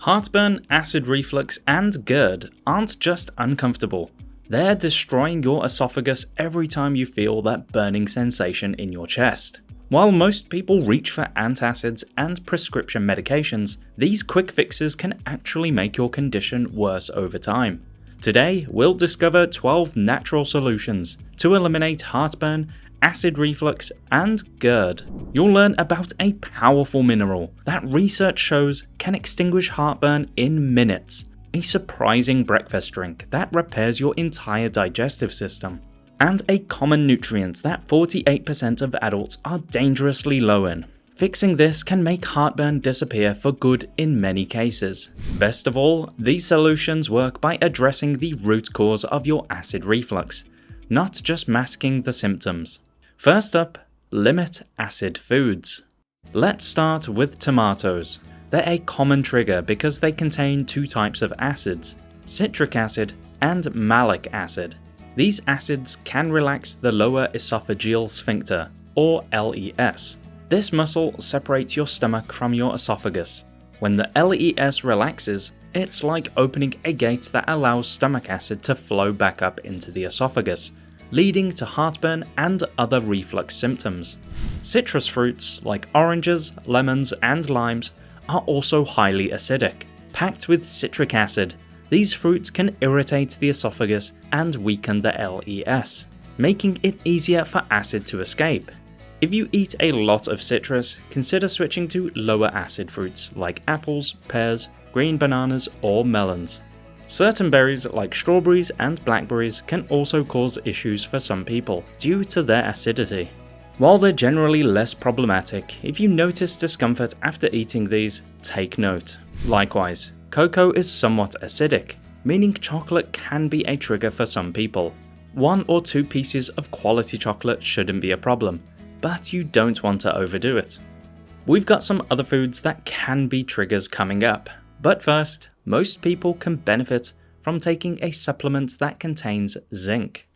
Heartburn, acid reflux, and GERD aren't just uncomfortable. They're destroying your esophagus every time you feel that burning sensation in your chest. While most people reach for antacids and prescription medications, these quick fixes can actually make your condition worse over time. Today, we'll discover 12 natural solutions to eliminate heartburn, acid reflux, and GERD. You'll learn about a powerful mineral that research shows can extinguish heartburn in minutes, a surprising breakfast drink that repairs your entire digestive system, and a common nutrient that 48% of adults are dangerously low in. Fixing this can make heartburn disappear for good in many cases. Best of all, these solutions work by addressing the root cause of your acid reflux, not just masking the symptoms. First up, limit acid foods. Let's start with tomatoes. They're a common trigger because they contain two types of acids, citric acid and malic acid. These acids can relax the lower esophageal sphincter, or LES. This muscle separates your stomach from your esophagus. When the LES relaxes, it's like opening a gate that allows stomach acid to flow back up into the esophagus, leading to heartburn and other reflux symptoms. Citrus fruits like oranges, lemons, and limes are also highly acidic. Packed with citric acid, these fruits can irritate the esophagus and weaken the LES, making it easier for acid to escape. If you eat a lot of citrus, consider switching to lower acid fruits like apples, pears, green bananas, or melons. Certain berries like strawberries and blackberries can also cause issues for some people due to their acidity. While they're generally less problematic, if you notice discomfort after eating these, take note. Likewise, cocoa is somewhat acidic, meaning chocolate can be a trigger for some people. 1 or 2 pieces of quality chocolate shouldn't be a problem, but you don't want to overdo it. We've got some other foods that can be triggers coming up, but first, most people can benefit from taking a supplement that contains zinc.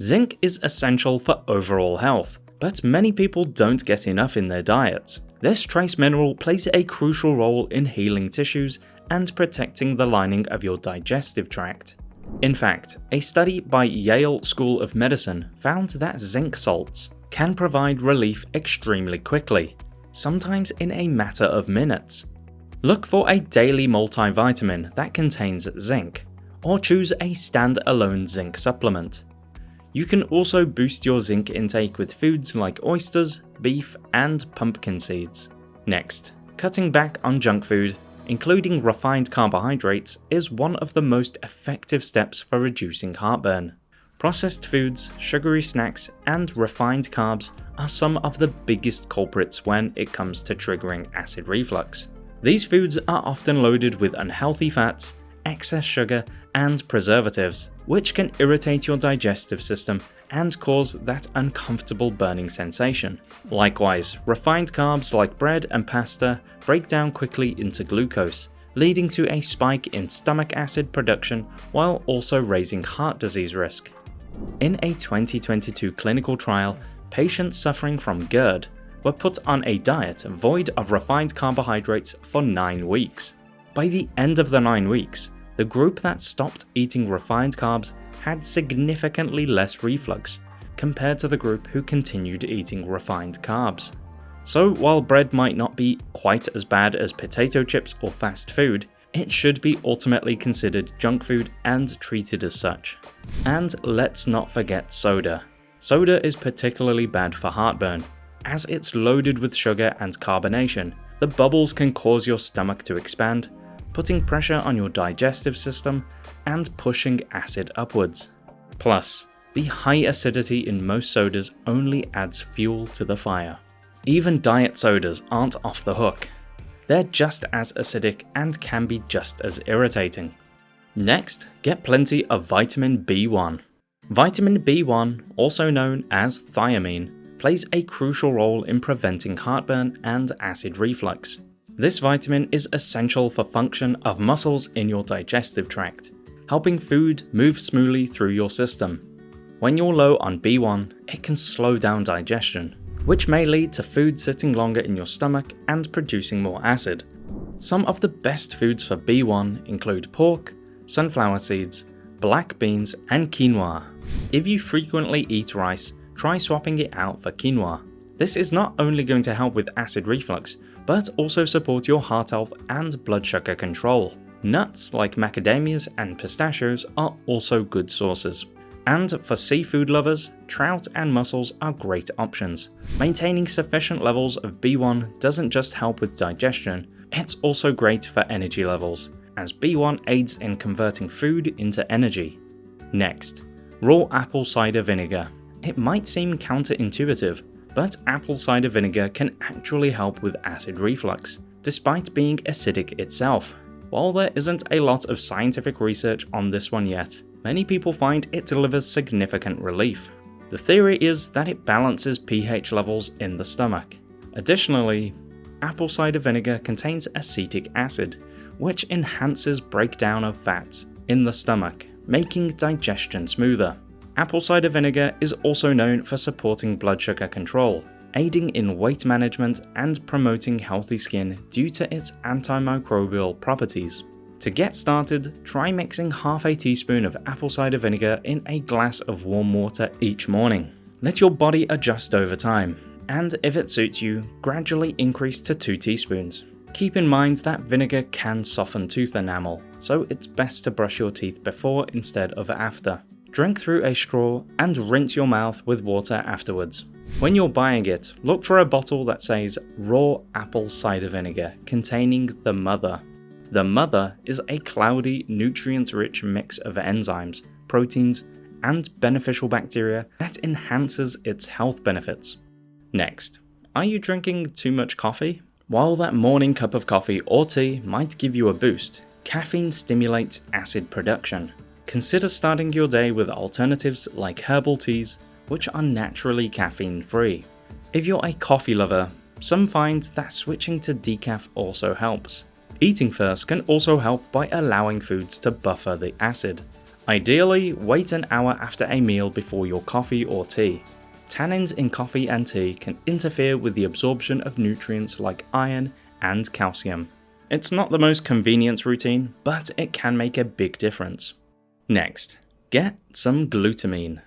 Zinc is essential for overall health, but many people don't get enough in their diets. This trace mineral plays a crucial role in healing tissues and protecting the lining of your digestive tract. In fact, a study by Yale School of Medicine found that zinc salts can provide relief extremely quickly, sometimes in a matter of minutes. Look for a daily multivitamin that contains zinc, or choose a stand-alone zinc supplement. You can also boost your zinc intake with foods like oysters, beef, and pumpkin seeds. Next, cutting back on junk food, including refined carbohydrates, is one of the most effective steps for reducing heartburn. Processed foods, sugary snacks, and refined carbs are some of the biggest culprits when it comes to triggering acid reflux. These foods are often loaded with unhealthy fats, excess sugar, and preservatives, which can irritate your digestive system and cause that uncomfortable burning sensation. Likewise, refined carbs like bread and pasta break down quickly into glucose, leading to a spike in stomach acid production while also raising heart disease risk. In a 2022 clinical trial, patients suffering from GERD were put on a diet void of refined carbohydrates for 9 weeks. By the end of the 9 weeks, the group that stopped eating refined carbs had significantly less reflux compared to the group who continued eating refined carbs. So while bread might not be quite as bad as potato chips or fast food, it should be ultimately considered junk food and treated as such. And let's not forget soda. Soda is particularly bad for heartburn, as it's loaded with sugar and carbonation. The bubbles can cause your stomach to expand, putting pressure on your digestive system and pushing acid upwards. Plus, the high acidity in most sodas only adds fuel to the fire. Even diet sodas aren't off the hook. They're just as acidic and can be just as irritating. Next, get plenty of vitamin B1. Vitamin B1, also known as thiamine, plays a crucial role in preventing heartburn and acid reflux. This vitamin is essential for function of muscles in your digestive tract, helping food move smoothly through your system. When you're low on B1, it can slow down digestion, which may lead to food sitting longer in your stomach and producing more acid. Some of the best foods for B1 include pork, sunflower seeds, black beans, and quinoa. If you frequently eat rice, try swapping it out for quinoa. This is not only going to help with acid reflux, but also support your heart health and blood sugar control. Nuts like macadamias and pistachios are also good sources. And for seafood lovers, trout and mussels are great options. Maintaining sufficient levels of B1 doesn't just help with digestion, it's also great for energy levels, as B1 aids in converting food into energy. Next, raw apple cider vinegar. It might seem counterintuitive, but apple cider vinegar can actually help with acid reflux, despite being acidic itself. While there isn't a lot of scientific research on this one yet, many people find it delivers significant relief. The theory is that it balances pH levels in the stomach. Additionally, apple cider vinegar contains acetic acid, which enhances breakdown of fats in the stomach, making digestion smoother. Apple cider vinegar is also known for supporting blood sugar control, aiding in weight management and promoting healthy skin due to its antimicrobial properties. To get started, try mixing half a teaspoon of apple cider vinegar in a glass of warm water each morning. Let your body adjust over time, and if it suits you, gradually increase to 2 teaspoons. Keep in mind that vinegar can soften tooth enamel, so it's best to brush your teeth before instead of after. Drink through a straw and rinse your mouth with water afterwards. When you're buying it, look for a bottle that says raw apple cider vinegar containing the mother. The mother is a cloudy, nutrient-rich mix of enzymes, proteins, and beneficial bacteria that enhances its health benefits. Next, are you drinking too much coffee? While that morning cup of coffee or tea might give you a boost, caffeine stimulates acid production. Consider starting your day with alternatives like herbal teas, which are naturally caffeine-free. If you're a coffee lover, some find that switching to decaf also helps. Eating first can also help by allowing foods to buffer the acid. Ideally, wait an hour after a meal before your coffee or tea. Tannins in coffee and tea can interfere with the absorption of nutrients like iron and calcium. It's not the most convenient routine, but it can make a big difference. Next, get some glutamine.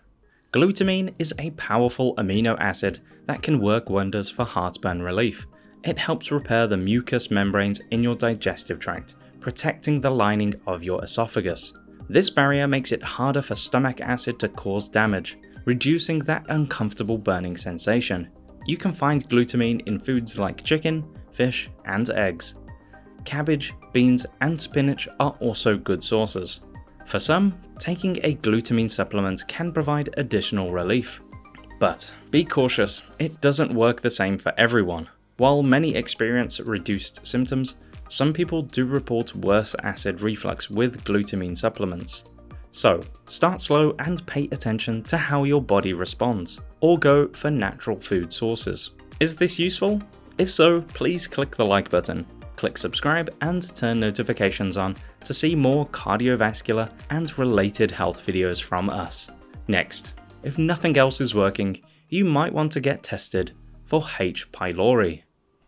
Glutamine is a powerful amino acid that can work wonders for heartburn relief. It helps repair the mucous membranes in your digestive tract, protecting the lining of your esophagus. This barrier makes it harder for stomach acid to cause damage, reducing that uncomfortable burning sensation. You can find glutamine in foods like chicken, fish, and eggs. Cabbage, beans, and spinach are also good sources. For some, taking a glutamine supplement can provide additional relief. But be cautious, it doesn't work the same for everyone. While many experience reduced symptoms, some people do report worse acid reflux with glutamine supplements. So, start slow and pay attention to how your body responds, or go for natural food sources. Is this useful? If so, please click the like button. Click subscribe and turn notifications on to see more cardiovascular and related health videos from us. Next, if nothing else is working, you might want to get tested for H. pylori.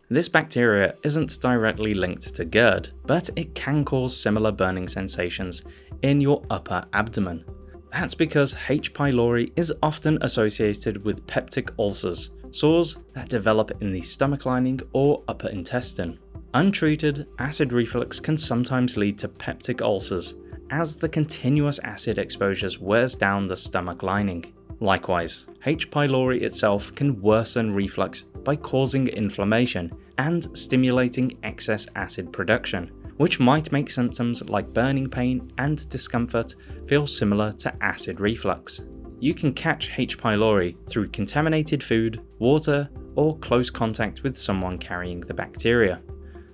This bacteria isn't directly linked to GERD, but it can cause similar burning sensations in your upper abdomen. That's because H. pylori is often associated with peptic ulcers, sores that develop in the stomach lining or upper intestine. Untreated, acid reflux can sometimes lead to peptic ulcers, as the continuous acid exposures wears down the stomach lining. Likewise, H. pylori itself can worsen reflux by causing inflammation and stimulating excess acid production, which might make symptoms like burning pain and discomfort feel similar to acid reflux. You can catch H. pylori through contaminated food, water, or close contact with someone carrying the bacteria.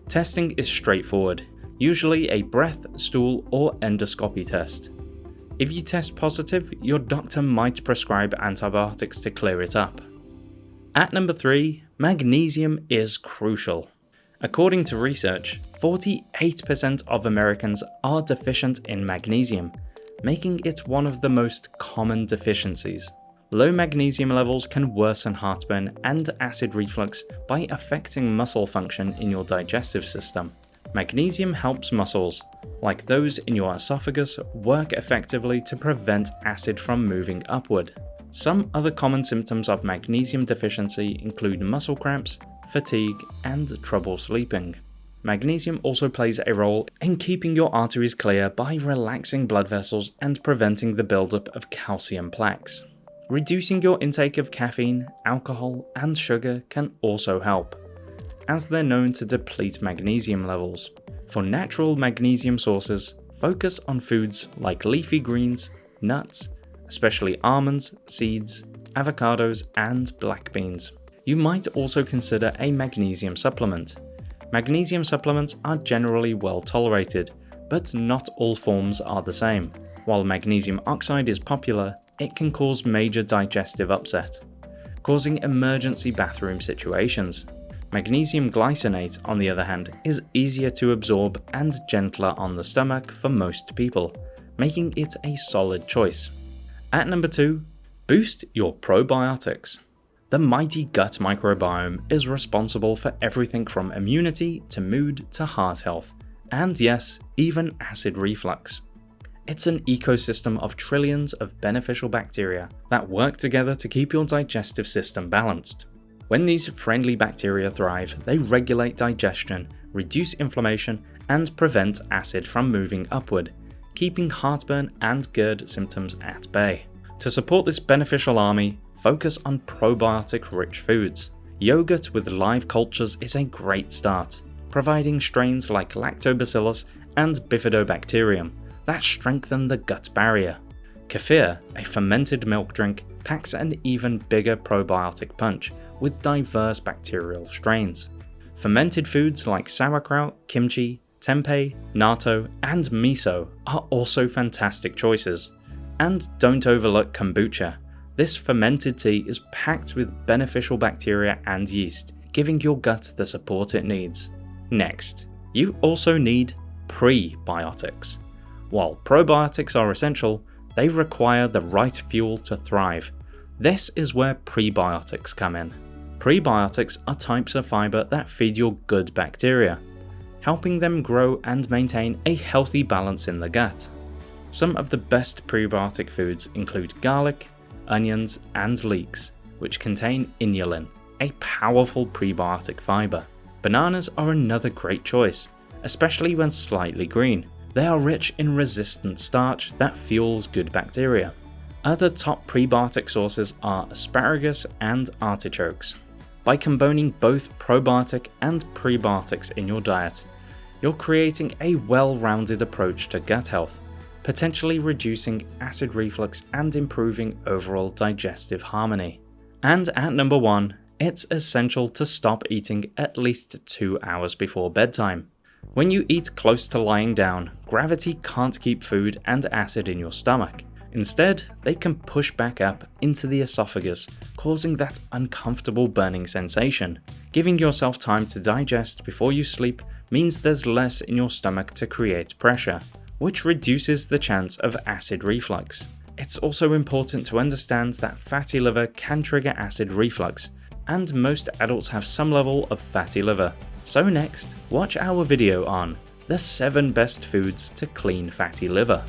Testing is straightforward, usually a breath, stool, or endoscopy test. If you test positive, your doctor might prescribe antibiotics to clear it up. At number 3, magnesium is crucial. According to research, 48% of Americans are deficient in magnesium, making it one of the most common deficiencies. Low magnesium levels can worsen heartburn and acid reflux by affecting muscle function in your digestive system. Magnesium helps muscles, like those in your esophagus, work effectively to prevent acid from moving upward. Some other common symptoms of magnesium deficiency include muscle cramps, fatigue, and trouble sleeping. Magnesium also plays a role in keeping your arteries clear by relaxing blood vessels and preventing the buildup of calcium plaques. Reducing your intake of caffeine, alcohol, and sugar can also help, as they're known to deplete magnesium levels. For natural magnesium sources, focus on foods like leafy greens, nuts, especially almonds, seeds, avocados, and black beans. You might also consider a magnesium supplement. Magnesium supplements are generally well tolerated, but not all forms are the same. While magnesium oxide is popular, it can cause major digestive upset, causing emergency bathroom situations. Magnesium glycinate, on the other hand, is easier to absorb and gentler on the stomach for most people, making it a solid choice. At number 2, boost your probiotics. The mighty gut microbiome is responsible for everything from immunity to mood to heart health, and yes, even acid reflux. It's an ecosystem of trillions of beneficial bacteria that work together to keep your digestive system balanced. When these friendly bacteria thrive, they regulate digestion, reduce inflammation, and prevent acid from moving upward, keeping heartburn and GERD symptoms at bay. To support this beneficial army, focus on probiotic-rich foods. Yogurt with live cultures is a great start, providing strains like lactobacillus and bifidobacterium that strengthen the gut barrier. Kefir, a fermented milk drink, packs an even bigger probiotic punch with diverse bacterial strains. Fermented foods like sauerkraut, kimchi, tempeh, natto, and miso are also fantastic choices. And don't overlook kombucha. This fermented tea is packed with beneficial bacteria and yeast, giving your gut the support it needs. Next, you also need prebiotics. While probiotics are essential, they require the right fuel to thrive. This is where prebiotics come in. Prebiotics are types of fiber that feed your good bacteria, helping them grow and maintain a healthy balance in the gut. Some of the best prebiotic foods include garlic, onions, and leeks, which contain inulin, a powerful prebiotic fiber. Bananas are another great choice, especially when slightly green. They are rich in resistant starch that fuels good bacteria. Other top prebiotic sources are asparagus and artichokes. By combining both probiotic and prebiotics in your diet, you're creating a well-rounded approach to gut health, potentially reducing acid reflux and improving overall digestive harmony. And at number 1, it's essential to stop eating at least 2 hours before bedtime. When you eat close to lying down, gravity can't keep food and acid in your stomach. Instead, they can push back up into the esophagus, causing that uncomfortable burning sensation. Giving yourself time to digest before you sleep means there's less in your stomach to create pressure, which reduces the chance of acid reflux. It's also important to understand that fatty liver can trigger acid reflux, and most adults have some level of fatty liver. So next, watch our video on the 7 best foods to clean fatty liver.